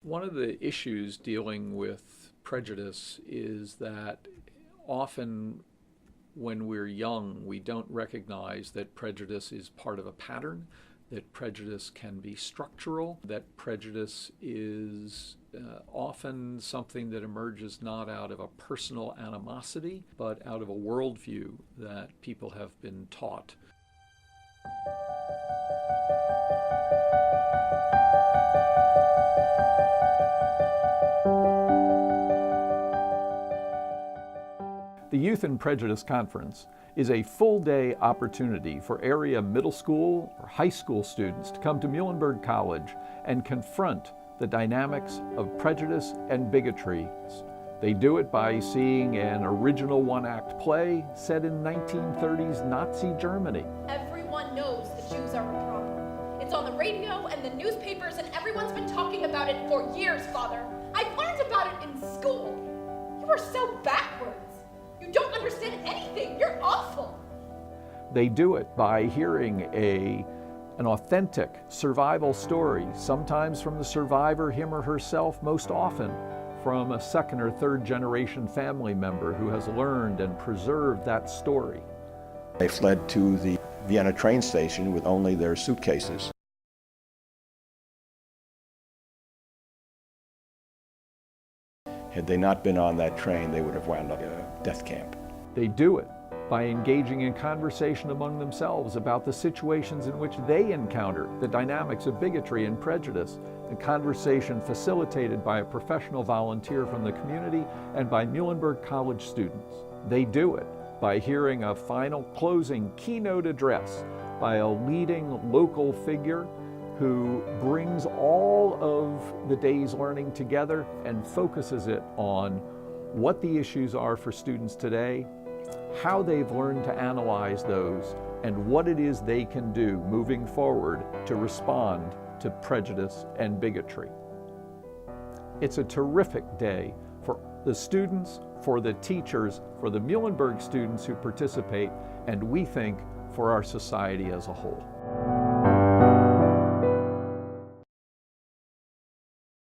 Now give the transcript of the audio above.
One of the issues dealing with prejudice is that often when we're young, we don't recognize that prejudice is part of a pattern, that prejudice can be structural, that prejudice is often something that emerges not out of a personal animosity, but out of a worldview that people have been taught. The Youth and Prejudice Conference is a full-day opportunity for area middle school or high school students to come to Muhlenberg College and confront the dynamics of prejudice and bigotry. They do it by seeing an original one-act play set in 1930s Nazi Germany. Everyone knows the Jews are a problem. It's on the radio and the newspapers, and everyone's been talking about it for years, Father. I've learned about it in school. You are so backwards. You don't understand anything. You're awful. They do it by hearing an authentic survival story, sometimes from the survivor, him or herself, most often from a second or third generation family member who has learned and preserved that story. They fled to the Vienna train station with only their suitcases. Had they not been on that train, they would have wound up in a death camp. They do it by engaging in conversation among themselves about the situations in which they encounter the dynamics of bigotry and prejudice, a conversation facilitated by a professional volunteer from the community and by Muhlenberg College students. They do it by hearing a final closing keynote address by a leading local figure who brings all of the day's learning together and focuses it on what the issues are for students today, how they've learned to analyze those, and what it is they can do moving forward to respond to prejudice and bigotry. It's a terrific day for the students, for the teachers, for the Muhlenberg students who participate, and we think for our society as a whole.